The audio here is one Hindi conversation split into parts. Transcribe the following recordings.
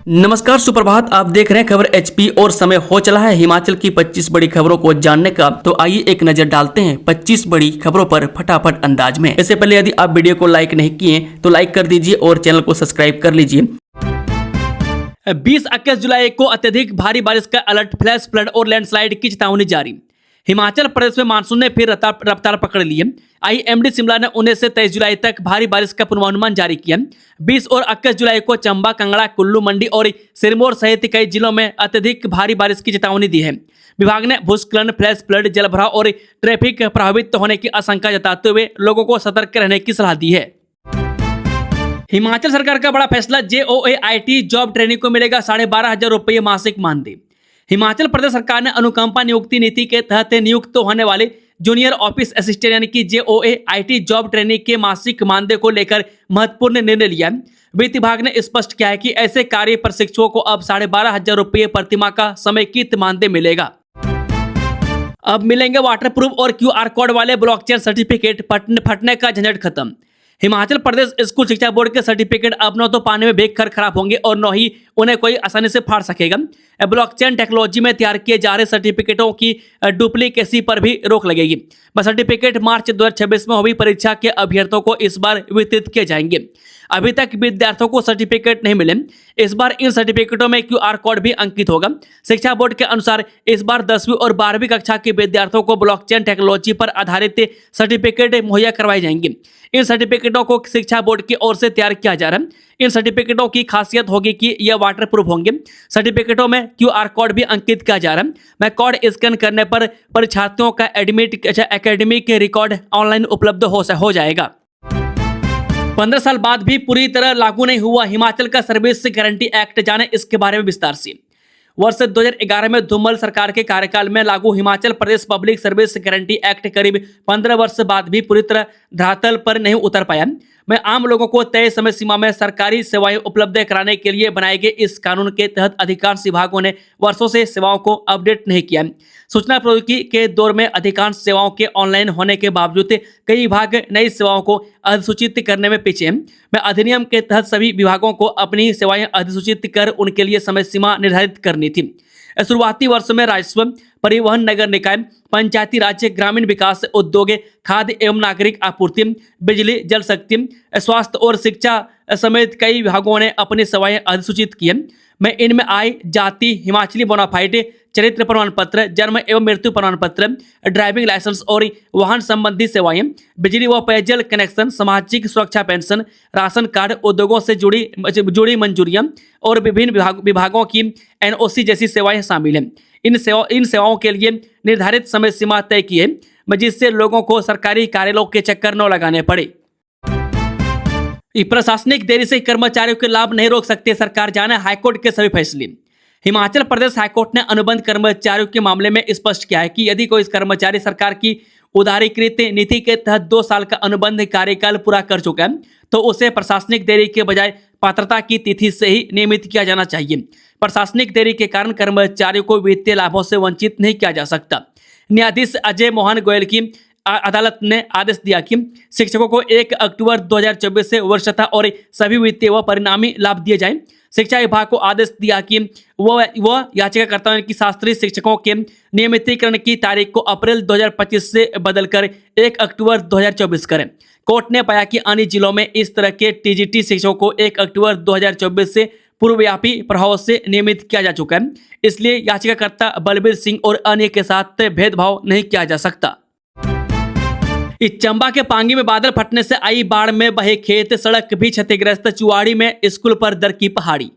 नमस्कार, सुप्रभात। आप देख रहे हैं खबर एचपी और समय हो चला है हिमाचल की 25 बड़ी खबरों को जानने का। तो आइए एक नजर डालते हैं 25 बड़ी खबरों पर फटाफट अंदाज में। इससे पहले यदि आप वीडियो को लाइक नहीं किए तो लाइक कर दीजिए और चैनल को सब्सक्राइब कर लीजिए। 20-21 जुलाई को अत्यधिक भारी बारिश का अलर्ट, फ्लैश फ्लड और लैंडस्लाइड की चेतावनी जारी। हिमाचल प्रदेश में मानसून ने फिर रफ्तार पकड़ ली है। आईएमडी शिमला ने 19 से 23 जुलाई तक भारी बारिश का पूर्वानुमान जारी किया। 20 और 21 जुलाई को चंबा, कांगड़ा, कुल्लू, मंडी और सिरमौर सहित कई जिलों में अत्यधिक भारी बारिश की चेतावनी दी है। विभाग ने भूस्खलन, फ्लैश फ्लड, जलभराव और ट्रैफिक प्रभावित होने की आशंका जताते हुए लोगों को सतर्क रहने की सलाह दी है। हिमाचल सरकार का बड़ा फैसला, JOAIT जॉब ट्रेनिंग को मिलेगा 12,500 रुपये मासिक मानदेय। हिमाचल प्रदेश सरकार ने अनुकंपा नियुक्ति नीति के तहत नियुक्त होने वाले जूनियर ऑफिस असिस्टेंट यानी कि JOAIT जॉब ट्रेनिंग के मासिक मानदेय को लेकर महत्वपूर्ण निर्णय लिया। वित्त विभाग ने स्पष्ट किया है कि ऐसे कार्य प्रशिक्षुओं को अब 12,500 रुपये प्रतिमाह का समेकित मानदेय मिलेगा। अब मिलेंगे वाटरप्रूफ और QR कोड वाले ब्लॉकचेन सर्टिफिकेट, फटने का झंझट खत्म। हिमाचल प्रदेश स्कूल शिक्षा बोर्ड के सर्टिफिकेट अब न तो पानी में भीग कर खराब होंगे और न ही उन्हें कोई आसानी से फाड़ सकेगा। ब्लॉकचेन टेक्नोलॉजी में तैयार किए जा रहे सर्टिफिकेटों की डुप्लीकेसी पर भी रोक लगेगी। सर्टिफिकेट मार्च 2026 में हुई परीक्षा के अभ्यर्थियों को इस बार वितरित किए जाएंगे। अभी तक विद्यार्थियों को सर्टिफिकेट नहीं मिले। इस बार इन सर्टिफिकेटों में QR कोड भी अंकित होगा। शिक्षा बोर्ड के अनुसार इस बार 10वीं और 12वीं कक्षा के विद्यार्थियों को ब्लॉकचेन टेक्नोलॉजी पर आधारित सर्टिफिकेट मुहैया करवाए जाएंगे। इन सर्टिफिकेटों को शिक्षा बोर्ड की ओर से तैयार किया जा रहा है। इन सर्टिफिकेटों की खासियत होगी कि यह वाटरप्रूफ होंगे। सर्टिफिकेटों में QR कोड भी अंकित किया जा रहा है। मैं कोड स्कैन करने पर परीक्षार्थियों का एकेडमिक रिकॉर्ड ऑनलाइन उपलब्ध हो जाएगा। 15 साल बाद भी पूरी तरह लागू नहीं हुआ हिमाचल का सर्विस गारंटी एक्ट, जाने इसके बारे में विस्तार से। वर्ष 2011 में धूमल सरकार के कार्यकाल में लागू Himachal Pradesh public service guarantee act करीब 15 वर्ष बाद भी पूरी तरह धरातल पर नहीं उतर पाया। मैं आम लोगों को तय समय सीमा में सरकारी सेवाएं उपलब्ध कराने के लिए बनाए गए इस कानून के तहत अधिकांश विभागों ने वर्षों से सेवाओं को अपडेट नहीं किया। सूचना प्रौद्योगिकी के दौर में अधिकांश सेवाओं के ऑनलाइन होने के बावजूद कई विभाग नई सेवाओं को अधिसूचित करने में पीछे हैं। मैं अधिनियम के तहत सभी विभागों को अपनी सेवाएं अधिसूचित कर उनके लिए समय सीमा निर्धारित करनी थी। शुरुआती वर्ष में राजस्व, परिवहन, नगर निकाय, पंचायती राज, ग्रामीण विकास, उद्योग, खाद्य एवं नागरिक आपूर्ति, बिजली, जल शक्ति, स्वास्थ्य और शिक्षा समेत कई विभागों ने अपनी सेवाएं अधिसूचित की। मैं इनमें आय, जाति, हिमाचली बोनाफाइड, चरित्र प्रमाण पत्र, जन्म एवं मृत्यु प्रमाण पत्र, ड्राइविंग लाइसेंस और वाहन संबंधी सेवाएं, बिजली व पेयजल कनेक्शन, सामाजिक सुरक्षा पेंशन, राशन कार्ड, उद्योगों से जुड़ी मंजूरियां और विभिन्न विभागों की NOC जैसी सेवाएं शामिल हैं। इन सेवाओं के लिए निर्धारित समय सीमा तय की है, जिससे लोगों को सरकारी कार्यालयों के चक्कर न लगाने पड़े। प्रशासनिक देरी से कर्मचारियों के लाभ नहीं रोक सकते सरकार, जाने हाईकोर्ट के सभी फैसले। हिमाचल प्रदेश हाईकोर्ट ने अनुबंध कर्मचारियों के मामले में स्पष्ट किया है कि यदि कोई कर्मचारी सरकार की उदारीकृत नीति के तहत 2 साल का अनुबंध कार्यकाल पूरा कर चुका है तो उसे प्रशासनिक देरी के बजाय पात्रता की तिथि से ही नियमित किया जाना चाहिए। प्रशासनिक देरी के कारण कर्मचारियों को वित्तीय लाभों से वंचित नहीं किया जा सकता। न्यायाधीश अजय मोहन गोयल की अदालत ने आदेश दिया कि शिक्षकों को 1 अक्टूबर 2024 से वर्षता और सभी वित्तीय व परिणामी लाभ दिए जाएं। शिक्षा विभाग को आदेश दिया कि वह याचिकाकर्ताओं की शास्त्रीय शिक्षकों के नियमितीकरण की तारीख को अप्रैल 2025 से बदलकर 1 अक्टूबर 2024 करें। कोर्ट ने पाया कि अन्य जिलों में इस तरह के TGT शिक्षकों को 1 अक्टूबर 2024 से पूर्वव्यापी प्रभाव से नियमित किया जा चुका है, इसलिए याचिकाकर्ता बलबीर सिंह और अन्य के साथ भेदभाव नहीं किया जा सकता। इस चंबा के पांगी में बादल फटने से आई बाढ़ में बहे खेत, सड़क भी क्षतिग्रस्त, चुवाड़ी में स्कूल पर दर की पहाड़ी।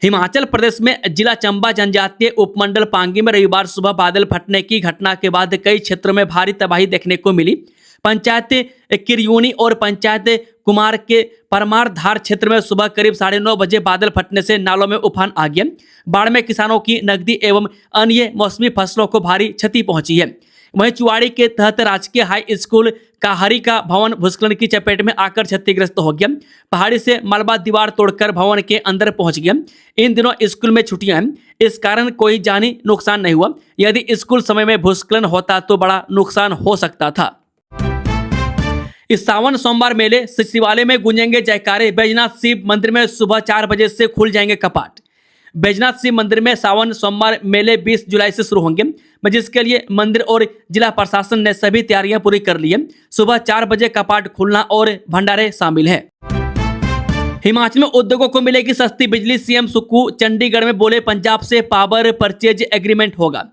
हिमाचल प्रदेश में जिला चंबा जनजातीय उपमंडल पांगी में रविवार सुबह बादल फटने की घटना के बाद कई क्षेत्रों में भारी तबाही देखने को मिली। पंचायत किरयूनी और पंचायत कुमार के परमारधार क्षेत्र में सुबह करीब 9:30 बजे बादल फटने से नालों में उफान आ गया। बाढ़ में किसानों की नकदी एवं अन्य मौसमी फसलों को भारी क्षति पहुंची है। वहीं चुवाड़ी के तहत राजकीय हाई स्कूल काहरी का भवन भूस्खलन की चपेट में आकर क्षतिग्रस्त हो गया। पहाड़ी से मलबा दीवार तोड़कर भवन के अंदर पहुंच गया। इन दिनों स्कूल में छुट्टियां हैं, इस कारण कोई जानी नुकसान नहीं हुआ। यदि स्कूल समय में भूस्खलन होता तो बड़ा नुकसान हो सकता था। इस सावन सोमवार मेले शिवालय में गूंजेंगे जयकारे। बैजनाथ शिव मंदिर में सुबह 4 बजे से खुल जाएंगे कपाट। बैजनाथ शिव मंदिर में सावन सोमवार मेले 20 जुलाई से शुरू होंगे, जिसके लिए मंदिर और जिला प्रशासन ने सभी तैयारियां पूरी कर ली है। सुबह 4 बजे कपाट खुलना और भंडारे शामिल है। हिमाचल में उद्योगों को मिलेगी सस्ती बिजली, सीएम सुक्खू चंडीगढ़ में बोले पंजाब से पावर परचेज एग्रीमेंट होगा।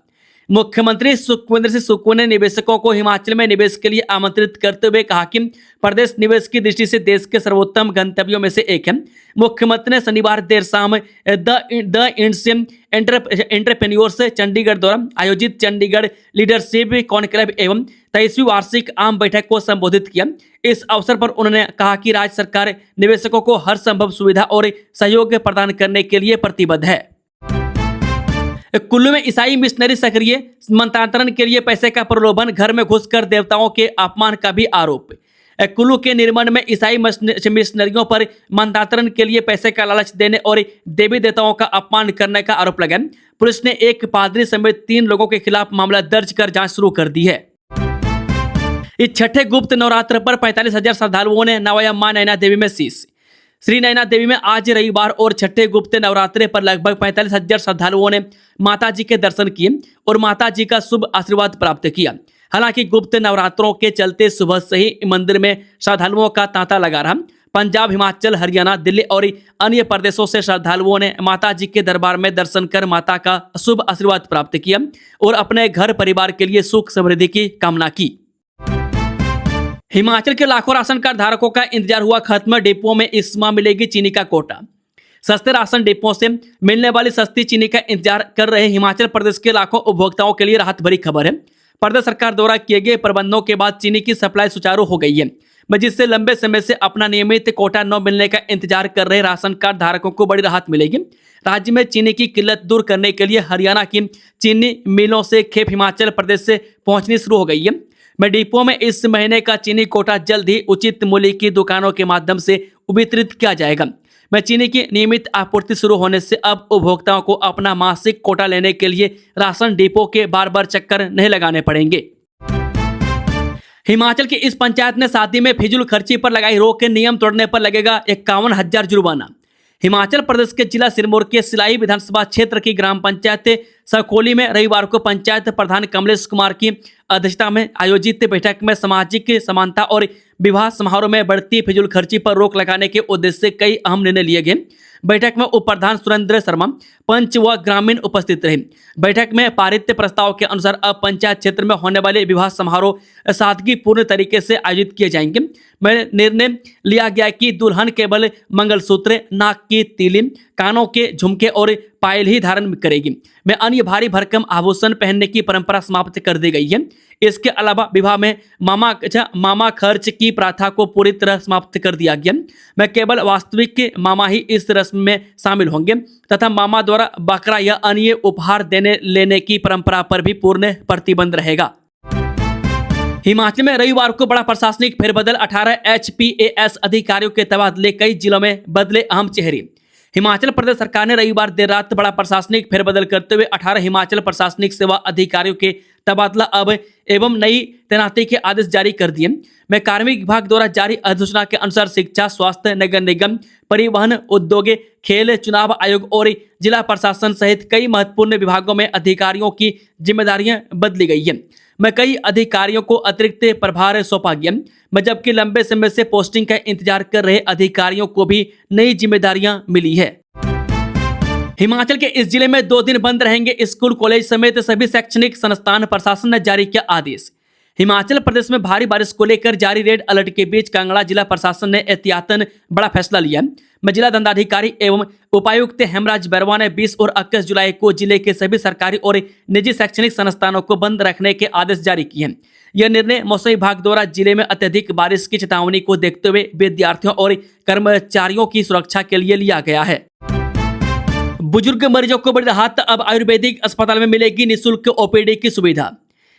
मुख्यमंत्री सुखविंदर सिंह सुक्खू ने निवेशकों को हिमाचल में निवेश के लिए आमंत्रित करते हुए कहा कि प्रदेश निवेश की दृष्टि से देश के सर्वोत्तम गंतव्यों में से एक है। मुख्यमंत्री ने शनिवार देर शाम द इंडियन एंटरप्रेन्योर्स चंडीगढ़ द्वारा आयोजित चंडीगढ़ लीडरशिप कॉन्क्लेव एवं 23वीं वार्षिक आम बैठक को संबोधित किया। इस अवसर पर उन्होंने कहा कि राज्य सरकार निवेशकों को हर संभव सुविधा और सहयोग प्रदान करने के लिए प्रतिबद्ध है। कुल्लू में ईसाई मिशनरी सक्रिय, मंत्रांतरण के लिए पैसे का प्रलोभन, घर में घुसकर देवताओं के अपमान का भी आरोप। कुल्लू के निर्मंड में ईसाई मिशनरियों पर मंत्रांतरण के लिए पैसे का लालच देने और देवी देवताओं का अपमान करने का आरोप लगा। पुलिस ने एक पादरी समेत 3 लोगों के खिलाफ मामला दर्ज कर जांच शुरू कर दी है। इस छठे गुप्त नवरात्र पर 45,000 श्रद्धालुओं ने नवाया मां नैना देवी में शीश। श्री नैना देवी में आज रविवार और छठे गुप्त नवरात्रे पर लगभग 45,000 श्रद्धालुओं ने माता जी के दर्शन किए और माता जी का शुभ आशीर्वाद प्राप्त किया। हालांकि गुप्त नवरात्रों के चलते सुबह से ही मंदिर में श्रद्धालुओं का तांता लगा रहा। पंजाब, हिमाचल, हरियाणा, दिल्ली और अन्य प्रदेशों से श्रद्धालुओं ने माता जी के दरबार में दर्शन कर माता का शुभ आशीर्वाद प्राप्त किया और अपने घर परिवार के लिए सुख समृद्धि की कामना की। हिमाचल के लाखों राशन कार्ड धारकों का इंतजार हुआ खत्म, डिपुओं में इस माह मिलेगी चीनी का कोटा। सस्ते राशन डिपुओं से मिलने वाली सस्ती चीनी का इंतजार कर रहे हिमाचल प्रदेश के लाखों उपभोक्ताओं के लिए राहत भरी खबर है। प्रदेश सरकार द्वारा किए गए प्रबंधों के बाद चीनी की सप्लाई सुचारू हो गई है, जिससे लंबे समय से अपना नियमित कोटा न मिलने का इंतजार कर रहे राशन कार्ड धारकों को बड़ी राहत मिलेगी। राज्य में चीनी की किल्लत दूर करने के लिए हरियाणा की चीनी मिलों से खेप हिमाचल प्रदेश से पहुंचनी शुरू हो गई है। डिपो में इस महीने का चीनी कोटा जल्द ही उचित मूल्य की दुकानों के माध्यम से वितरित किया जाएगा। चीनी की नियमित आपूर्ति शुरू होने से अब उपभोक्ताओं को अपना मासिक कोटा लेने के लिए राशन डिपो के बार बार चक्कर नहीं लगाने पड़ेंगे। हिमाचल की इस पंचायत ने शादी में फिजूल खर्ची पर लगाई रोक के नियम तोड़ने पर लगेगा 51,000 जुर्माना। हिमाचल प्रदेश के जिला सिरमौर के सिलाई विधानसभा क्षेत्र की ग्राम पंचायत सकोली में रविवार को पंचायत प्रधान कमलेश कुमार की अध्यक्षता में आयोजित बैठक में सामाजिक समानता और विवाह समारोह में बढ़ती फिजूल खर्ची पर रोक लगाने के उद्देश्य से कई अहम निर्णय लिए गए। बैठक में उप प्रधान सुरेंद्र शर्मा, पंच व ग्रामीण उपस्थित रहे। बैठक में पारित प्रस्ताव के अनुसार अब पंचायत क्षेत्र में होने वाले विवाह समारोह सादगीपूर्ण तरीके से आयोजित किए जाएंगे। निर्णय लिया गया कि दुल्हन केवल मंगलसूत्र, नाक की तिली, कानों के झुमके और पायल ही धारण करेगी। अन्य भारी भरकम आभूषण पहनने की परंपरा समाप्त कर दी गई है। इसके अलावा विवाह में मामा खर्च की प्रथा को पूरी तरह समाप्त कर दिया गया। केवल वास्तविक मामा ही इस रस्म में शामिल होंगे तथा मामा द्वारा बकरा या अन्य उपहार देने लेने की परंपरा पर भी पूर्ण प्रतिबंध रहेगा। हिमाचल में रविवार को बड़ा प्रशासनिक फेरबदल, 18 HPAS अधिकारियों के तबादले, कई जिलों में बदले अहम चेहरे। हिमाचल प्रदेश सरकार ने रविवार देर रात बड़ा प्रशासनिक फेरबदल करते हुए 18 हिमाचल प्रशासनिक सेवा अधिकारियों के तबादला अब एवं नई तैनाती के आदेश जारी कर दिए। कार्मिक विभाग द्वारा जारी अधिसूचना के अनुसार शिक्षा, स्वास्थ्य, नगर निगम, परिवहन, उद्योग, खेल, चुनाव आयोग और जिला प्रशासन सहित कई महत्वपूर्ण विभागों में अधिकारियों की जिम्मेदारियां बदली गई है। कई अधिकारियों को अतिरिक्त प्रभार सौंपा गया, जबकि लंबे समय से पोस्टिंग का इंतजार कर रहे अधिकारियों को भी नई जिम्मेदारियां मिली है। हिमाचल के इस जिले में 2 दिन बंद रहेंगे स्कूल, कॉलेज समेत सभी शैक्षणिक संस्थान। प्रशासन ने जारी किया आदेश। हिमाचल प्रदेश में भारी बारिश को लेकर जारी रेड अलर्ट के बीच कांगड़ा जिला प्रशासन ने एहतियातन बड़ा फैसला लिया। जिला दंडाधिकारी एवं उपायुक्त हेमराज बरवा ने 20 और 21 जुलाई को जिले के सभी सरकारी और निजी शैक्षणिक संस्थानों को बंद रखने के आदेश जारी किए। यह निर्णय मौसम विभाग द्वारा जिले में अत्यधिक बारिश की चेतावनी को देखते हुए विद्यार्थियों और कर्मचारियों की सुरक्षा के लिए लिया गया है। बुजुर्ग मरीजों को बड़ी राहत, अब आयुर्वेदिक अस्पताल में मिलेगी निःशुल्क OPD की सुविधा।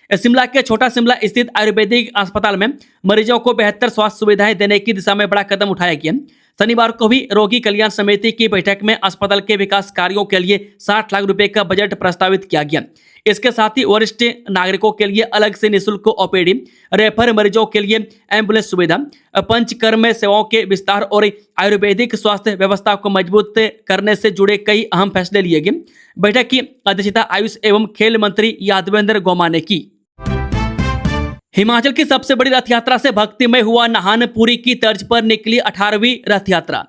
शिमला के छोटा शिमला स्थित आयुर्वेदिक अस्पताल में मरीजों को बेहतर स्वास्थ्य सुविधाएं देने की दिशा में बड़ा कदम उठाया गया। शनिवार को भी रोगी कल्याण समिति की बैठक में अस्पताल के विकास कार्यों के लिए 60 लाख रुपए का बजट प्रस्तावित किया गया। इसके साथ ही वरिष्ठ नागरिकों के लिए अलग से निःशुल्क ओपीडी, रेफर मरीजों के लिए एम्बुलेंस सुविधा, पंचकर्म सेवाओं के विस्तार और आयुर्वेदिक स्वास्थ्य व्यवस्था को मजबूत करने से जुड़े कई अहम फैसले लिए गए। बैठक की अध्यक्षता आयुष एवं खेल मंत्री यादवेंद्र गौमा ने की। हिमाचल की सबसे बड़ी रथ यात्रा से भक्तिमय हुआ नाहन। पुरी की तर्ज पर निकली 18वीं रथ यात्रा।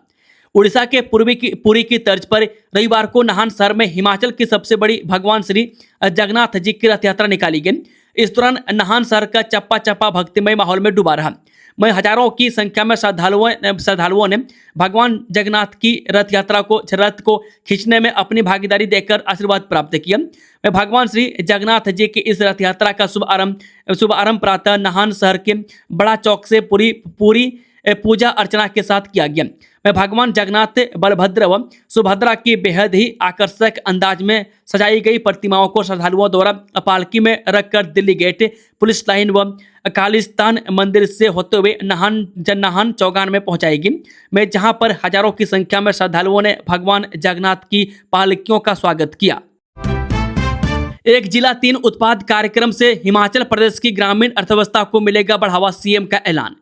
उड़ीसा के पुरी की तर्ज पर रविवार को नाहन शहर में हिमाचल की सबसे बड़ी भगवान श्री जगन्नाथ जी की रथ यात्रा निकाली गई। इस दौरान नाहन शहर का चप्पा चप्पा भक्तिमय माहौल में डूबा रहा। वहीं हजारों की संख्या में श्रद्धालुओं ने भगवान जगन्नाथ की रथ यात्रा को रथ को खींचने में अपनी भागीदारी देकर आशीर्वाद प्राप्त किया। मैं भगवान श्री जगन्नाथ जी की इस रथ यात्रा का शुभारंभ प्रातः नाहन शहर के बड़ा चौक से पूरी पूजा अर्चना के साथ किया गया। मैं भगवान जगन्नाथ, बलभद्र व सुभद्रा की बेहद ही आकर्षक अंदाज में सजाई गई प्रतिमाओं को श्रद्धालुओं द्वारा पालकी में रखकर दिल्ली गेट, पुलिस लाइन व कालिस्तान मंदिर से होते हुए नाहन चौगान में पहुंचाएगी। मैं जहां पर हजारों की संख्या में श्रद्धालुओं ने भगवान जगन्नाथ की पालकियों का स्वागत किया। एक जिला 3 उत्पाद कार्यक्रम से हिमाचल प्रदेश की ग्रामीण अर्थव्यवस्था को मिलेगा बढ़ावा, सीएम का ऐलान।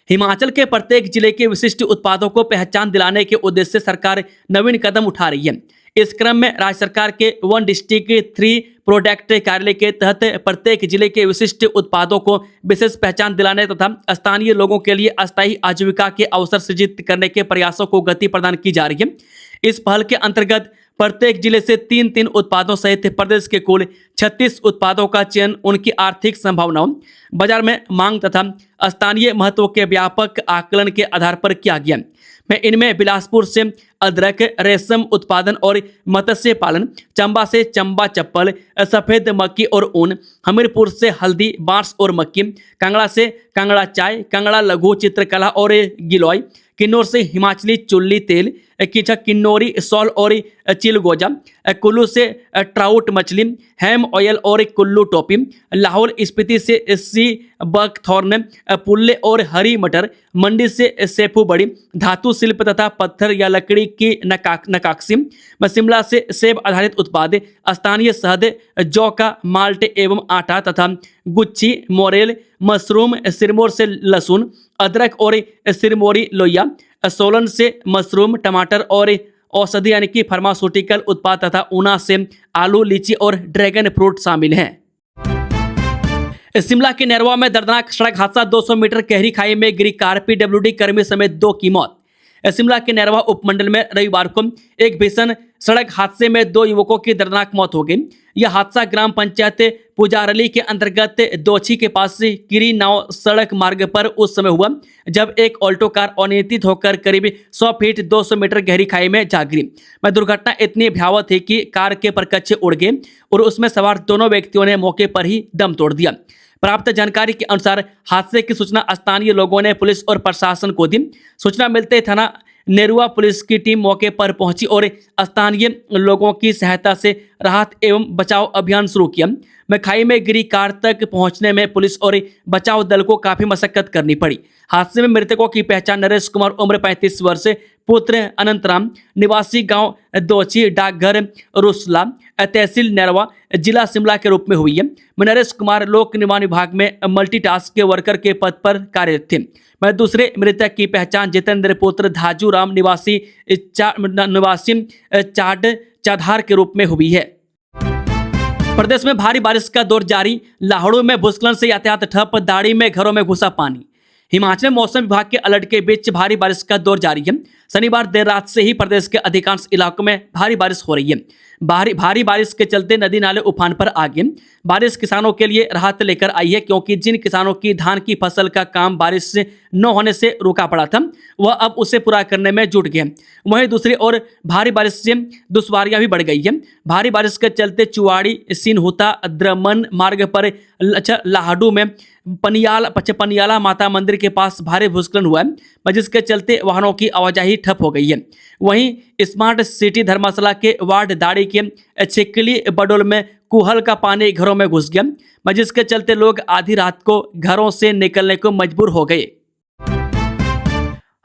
हिमाचल के प्रत्येक जिले के विशिष्ट उत्पादों को पहचान दिलाने के उद्देश्य से सरकार नवीन कदम उठा रही है। इस क्रम में राज्य सरकार के 1 डिस्ट्रिक्ट 3 प्रोडक्ट कार्यालय के तहत प्रत्येक जिले के विशिष्ट उत्पादों को विशेष पहचान दिलाने तथा स्थानीय लोगों के लिए अस्थायी आजीविका के अवसर सृजित करने के प्रयासों को गति प्रदान की जा रही है। इस पहल के अंतर्गत प्रत्येक जिले से 3 उत्पादों सहित प्रदेश के कुल 36 उत्पादों का चयन उनकी आर्थिक संभावनाओं, बाजार में मांग तथा स्थानीय महत्व के व्यापक आकलन के आधार पर किया गया। मैं इनमें बिलासपुर से अदरक, रेशम उत्पादन और मत्स्य पालन, चंबा से चंबा चप्पल, सफेद मक्की और ऊन, हमीरपुर से हल्दी, बांस और मक्की, कांगड़ा से कांगड़ा चाय, कांगड़ा लघु चित्रकला और गिलोय, किन्नौर से हिमाचली चुल्ली तेल, किन्नौरी सॉल और चिलगोजा, कुल्लू से ट्राउट मछली, हेम ऑयल और कुल्लू टोपी, लाहौल स्पीति से सी बकथॉर्न, पुल्ले और हरी मटर, मंडी से सेफू बड़ी, धातु शिल्प तथा पत्थर या लकड़ी की नकाक्सी, शिमला से सेब आधारित उत्पाद, स्थानीय शहद, जौ का माल्ट एवं आटा तथा गुच्छी, मोरेल, मशरूम, सिरमौर से लहसुन, अदरक और सिरमौरी लोहिया, सोलन से मशरूम, टमाटर और औषधि यानी कि फार्मास्यूटिकल उत्पाद तथा ऊना से आलू, लीची और ड्रैगन फ्रूट शामिल हैं। शिमला के नैरवा में दर्दनाक सड़क हादसा, 200 मीटर गहरी खाई में गिरी कार, पीडब्ल्यूडी कर्मी समेत 2 की मौत। शिमला के नैरवा उपमंडल में रविवार को एक भीषण सड़क हादसे में 2 युवकों की दर्दनाक मौत हो गई। यह हादसा ग्राम पंचायत पुजारली के अंतर्गत दोछी के पास किरी नाव सड़क मार्ग पर उस समय हुआ जब एक ऑल्टो कार अनियंत्रित होकर करीब 100 फीट 200 मीटर गहरी खाई में जा गिरी। दुर्घटना इतनी भयावह थी कि कार के परकच्चे उड़ गए और उसमें सवार दोनों व्यक्तियों ने मौके पर ही दम तोड़ दिया। प्राप्त जानकारी के अनुसार हादसे की सूचना स्थानीय लोगों ने पुलिस और प्रशासन को दी। सूचना मिलते थाना नेरुआ पुलिस की टीम मौके पर पहुंची और स्थानीय लोगों की सहायता से राहत एवं बचाव अभियान शुरू किया। खाई में गिरी कार तक पहुंचने में पुलिस और बचाव दल को काफी मशक्कत करनी पड़ी। हादसे में मृतकों की पहचान नरेश कुमार उम्र 35 वर्ष, पुत्र अनंतराम, निवासी गांव दोची, डाकघर रुसला, तहसील नैरवा, जिला शिमला के रूप में हुई है। नरेश कुमार लोक निर्माण विभाग में मल्टीटास्क के वर्कर के पद पर कार्यरत थे। दूसरे मृतक की पहचान जितेंद्र पुत्र धाजू राम निवासी चाधार के रूप में हुई है। प्रदेश में भारी बारिश का दौर जारी, लाहौल में भूस्खलन से यातायात ठप, दाड़ी में घरों में घुसा पानी। हिमाचल में मौसम विभाग के अलर्ट के बीच भारी बारिश का दौर जारी है। शनिवार देर रात से ही प्रदेश के अधिकांश इलाकों में भारी बारिश हो रही है। भारी बारिश के चलते नदी नाले उफान पर आ गए। बारिश किसानों के लिए राहत लेकर आई है, क्योंकि जिन किसानों की धान की फसल का काम बारिश न होने से रुका पड़ा था, वह अब उसे पूरा करने में जुट गए। वहीं दूसरी ओर भारी बारिश से दुश्वारियां भी बढ़ गई है। भारी बारिश के चलते चुवाड़ी सिनहुता द्रमन मार्ग पर लाहडू में पनियाला माता मंदिर के पास भारी भूस्खलन हुआ है, जिसके चलते वाहनों की आवाजाही ठप हो गई है। वहीं स्मार्ट सिटी धर्मशाला के वार्ड दाड़ी के छिकली बडोल में कुहल का पानी घरों में घुस गया, जिसके चलते लोग आधी रात को घरों से निकलने को मजबूर हो गए।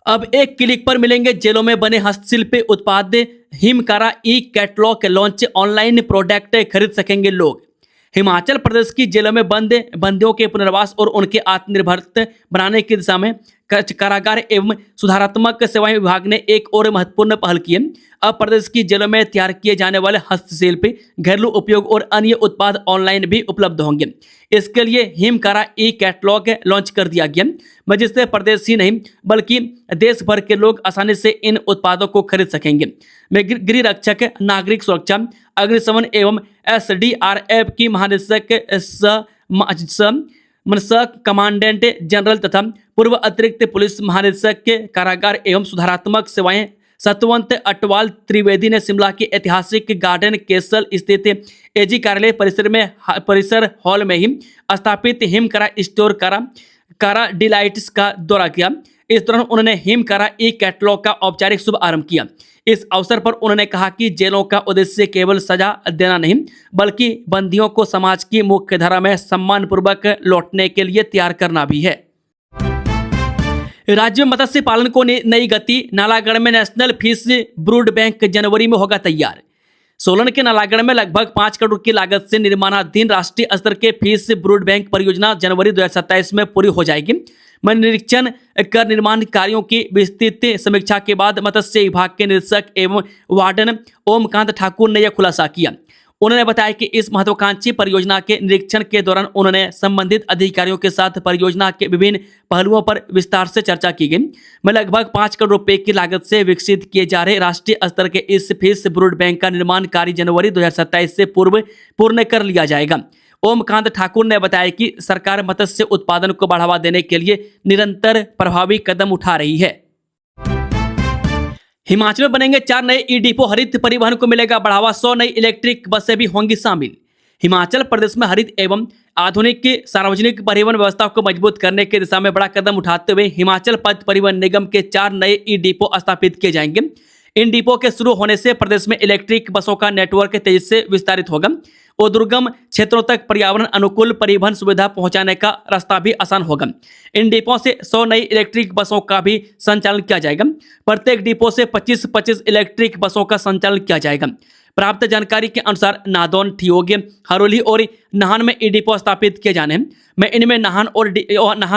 अब एक क्लिक पर मिलेंगे जेलों में बने हस्तशिल्प उत्पाद। हिमकारा ई कैटलॉग लॉन्च, ऑनलाइन प्रोडक्ट खरीद सकेंगे लोग। हिमाचल प्रदेश की जेलों में बंद बंदियों के पुनर्वास और उनके आत्मनिर्भर बनाने की दिशा में कारागार एवं सुधारात्मक सेवाएं विभाग ने एक और महत्वपूर्ण पहल की है। अब प्रदेश की जेलों में तैयार किए जाने वाले हस्तशिल्प, घरेलू उपयोग और अन्य उत्पाद ऑनलाइन भी उपलब्ध होंगे। इसके लिए हिमकारा ई कैटलॉग लॉन्च कर दिया गया, जिससे प्रदेश ही नहीं बल्कि देश भर के लोग आसानी से इन उत्पादों को खरीद सकेंगे। में गृह रक्षक, नागरिक सुरक्षा, अग्निशमन एवं SDRF की महानिदेशक कमांडेंट जनरल तथा पूर्व अतिरिक्त पुलिस महानिदेशक के कारागार एवं सुधारात्मक सेवाएं सतवंत अटवाल त्रिवेदी ने शिमला के ऐतिहासिक गार्डन केसल स्थित AG कार्यालय परिसर हॉल में ही स्थापित हिमकारा स्टोर कारा डिलाइट्स का दौरा किया। इस दौरान उन्होंने हिमकारा ई कैटलॉग का औपचारिक शुभारंभ किया। इस अवसर पर उन्होंने कहा कि जेलों का उद्देश्य केवल सजा देना नहीं बल्कि बंदियों को समाज की मुख्यधारा में सम्मानपूर्वक लौटने के लिए तैयार करना भी है। राज्य में मत्स्य पालन को नई गति, नालागढ़ में नेशनल फिश ब्रूड बैंक जनवरी में होगा तैयार। सोलन के नालागढ़ में लगभग 5 करोड़ की लागत से निर्माणाधीन राष्ट्रीय स्तर के फिश ब्रूड बैंक परियोजना जनवरी 2027 में पूरी हो जाएगी। निरीक्षण कर निर्माण कार्यों की विस्तृत समीक्षा के बाद मत्स्य विभाग के निदेशक एवं वार्डन ओमकांत ठाकुर ने यह खुलासा किया। उन्होंने बताया कि इस महत्वाकांक्षी परियोजना के निरीक्षण के दौरान उन्होंने संबंधित अधिकारियों के साथ परियोजना के विभिन्न पहलुओं पर विस्तार से चर्चा की गई। में लगभग 5 करोड़ रुपए की लागत से विकसित किए जा रहे राष्ट्रीय स्तर के इस फिश ब्रूड बैंक का निर्माण कार्य जनवरी 2027 से पूर्ण कर लिया जाएगा। ओमकांत ठाकुर ने बताया कि सरकार मत्स्य उत्पादन को बढ़ावा देने के लिए निरंतर प्रभावी कदम उठा रही है। हिमाचल में बनेंगे 4 नए ई डिपो, हरित परिवहन को मिलेगा बढ़ावा, 100 नई इलेक्ट्रिक बसें भी होंगी शामिल। हिमाचल प्रदेश में हरित एवं आधुनिक सार्वजनिक परिवहन व्यवस्था को मजबूत करने की दिशा में बड़ा कदम उठाते हुए हिमाचल पथ परिवहन निगम के 4 नए ई डिपो स्थापित किए जाएंगे। इन डिपो के शुरू होने से प्रदेश में इलेक्ट्रिक बसों का नेटवर्क तेजी से विस्तारित होगा और दुर्गम क्षेत्रों तक पर्यावरण अनुकूल परिवहन सुविधा पहुंचाने का रास्ता भी आसान होगा। इन डिपो से 100 नई इलेक्ट्रिक बसों का भी संचालन किया जाएगा। प्रत्येक डिपो से 25-25 इलेक्ट्रिक बसों का संचालन किया जाएगा। प्राप्त जानकारी के अनुसार नादौन, ठियोग, हरोली और नाहन में ई डिपो स्थापित किए जाने हैं। में इनमें नाहन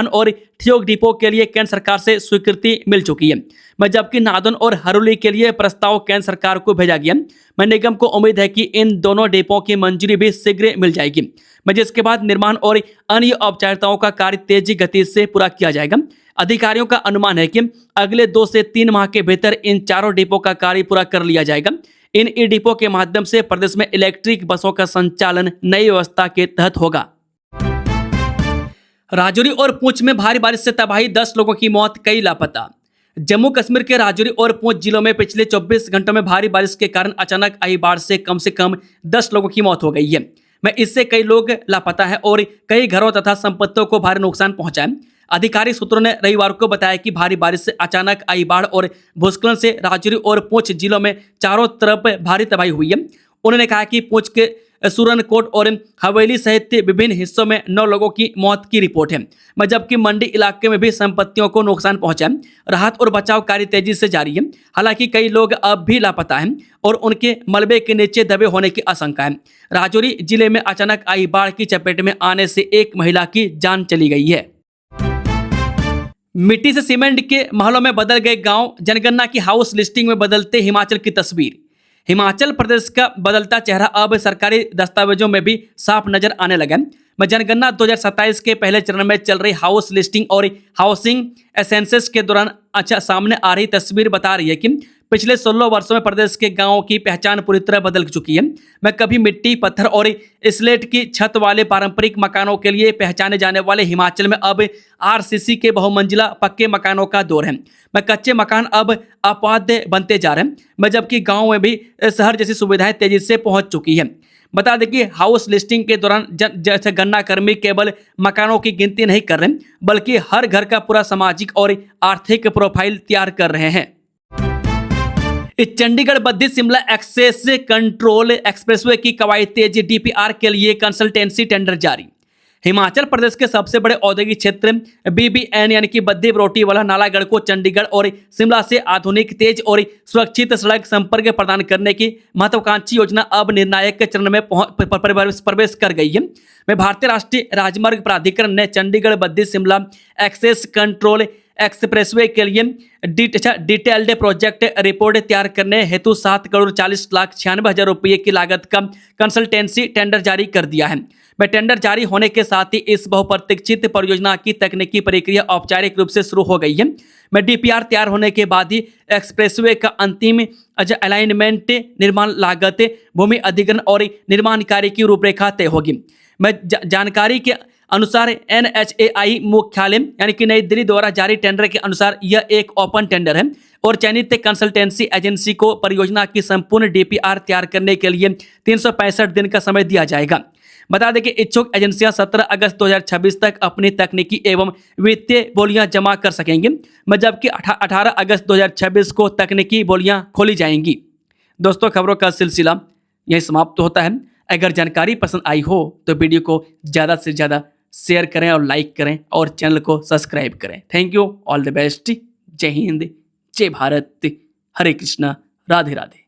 और ठियोग डिपो के लिए केंद्र सरकार से स्वीकृति मिल चुकी है, जबकि नादौन और हरोली के लिए प्रस्ताव केंद्र सरकार को भेजा गया। निगम को उम्मीद है कि इन दोनों डिपो की मंजूरी भी शीघ्र मिल जाएगी, जिसके बाद निर्माण और अन्य औपचारिकताओं का कार्य तेजी गति से पूरा किया जाएगा। अधिकारियों का अनुमान है कि अगले 2 से 3 माह के भीतर इन चारों डिपो का कार्य पूरा कर लिया जाएगा। इन ई डिपो के माध्यम से प्रदेश में इलेक्ट्रिक बसों का संचालन नई व्यवस्था के तहत होगा। राजौरी और पुंछ में भारी बारिश से तबाही, 10 लोगों की मौत, कई लापता। जम्मू कश्मीर के राजौरी और पुंछ जिलों में पिछले 24 घंटों में भारी बारिश के कारण अचानक आई बाढ़ से कम 10 लोगों की मौत हो गई है। इससे कई लोग लापता है और कई घरों तथा संपत्तियों को भारी नुकसान पहुंचा है। आधिकारिक सूत्रों ने रविवार को बताया कि भारी बारिश से अचानक आई बाढ़ और भूस्खलन से राजौरी और पुंछ जिलों में चारों तरफ भारी तबाही हुई है। उन्होंने कहा कि पुंछ के सुरनकोट और हवेली सहित विभिन्न हिस्सों में 9 लोगों की मौत की रिपोर्ट है, जबकि मंडी इलाके में भी संपत्तियों को नुकसान पहुंचा है। राहत और बचाव कार्य तेजी से जारी है। हालांकि कई लोग अब भी लापता हैं और उनके मलबे के नीचे दबे होने की आशंका है। राजौरी जिले में अचानक आई बाढ़ की चपेट में आने से एक महिला की जान चली गई है। मिट्टी से सीमेंट के महलों में बदल गए गांव, जनगणना की हाउस लिस्टिंग में बदलते हिमाचल की तस्वीर। हिमाचल प्रदेश का बदलता चेहरा अब सरकारी दस्तावेजों में भी साफ नजर आने लगा है। जनगणना 2027 के पहले चरण में चल रही हाउस लिस्टिंग और हाउसिंग सेंसस के दौरान सामने आ रही तस्वीर बता रही है कि पिछले 16 वर्षों में प्रदेश के गांवों की पहचान पूरी तरह बदल चुकी है। कभी मिट्टी, पत्थर और स्लेट की छत वाले पारंपरिक मकानों के लिए पहचाने जाने वाले हिमाचल में अब RCC के बहुमंजिला पक्के मकानों का दौर है। कच्चे मकान अब अपवाद बनते जा रहे हैं, जबकि गाँव में भी शहर जैसी सुविधाएं तेजी से पहुंच चुकी है। बता दें कि हाउस लिस्टिंग के दौरान जैसे गणना कर्मी केवल मकानों की गिनती नहीं कर रहे, बल्कि हर घर का पूरा सामाजिक और आर्थिक प्रोफाइल तैयार कर रहे हैं। Chandigarh Baddi Shimla access control expressway की कवायद तेज, DPR के लिए कंसल्टेंसी टेंडर जारी। हिमाचल प्रदेश के सबसे बड़े औद्योगिक क्षेत्र BBN यानी कि बद्दी बरोटी वाला नालागढ़ को चंडीगढ़ और शिमला से आधुनिक, तेज और सुरक्षित सड़क संपर्क प्रदान करने की महत्वाकांक्षी योजना अब निर्णायक चरण में प्रवेश कर गई है। में भारतीय राष्ट्रीय राजमार्ग प्राधिकरण ने Chandigarh Baddi Shimla access control expressway के लिए डिटेल्ड प्रोजेक्ट रिपोर्ट तैयार करने हेतु 7,40,96,हजार रुपये की लागत का कंसल्टेंसी टेंडर जारी कर दिया है। में टेंडर जारी होने के साथ ही इस बहुप्रतीक्षित परियोजना की तकनीकी प्रक्रिया औपचारिक रूप से शुरू हो गई है। में DPR तैयार होने के बाद ही एक्सप्रेसवे का अंतिम अलाइनमेंट, निर्माण लागत, भूमि अधिग्रहण और निर्माण कार्य की रूपरेखा तय होगी। में जानकारी के अनुसार NHAI मुख्यालय यानी कि नई दिल्ली द्वारा जारी टेंडर के अनुसार यह एक ओपन टेंडर है और चयनित कंसल्टेंसी एजेंसी को परियोजना की संपूर्ण DPR तैयार करने के लिए 365 दिन का समय दिया जाएगा। बता दें कि इच्छुक एजेंसियां 17 अगस्त 2026 तक अपनी तकनीकी एवं वित्तीय बोलियां जमा कर सकेंगी, जबकि 18 अगस्त 2026 को तकनीकी बोलियां खोली जाएंगी। दोस्तों, खबरों का सिलसिला यही समाप्त होता है। अगर जानकारी पसंद आई हो तो वीडियो को ज़्यादा से ज़्यादा शेयर करें और लाइक करें और चैनल को सब्सक्राइब करें। Thank you, all the best. जय हिंद, जय भारत, हरे कृष्णा, राधे राधे।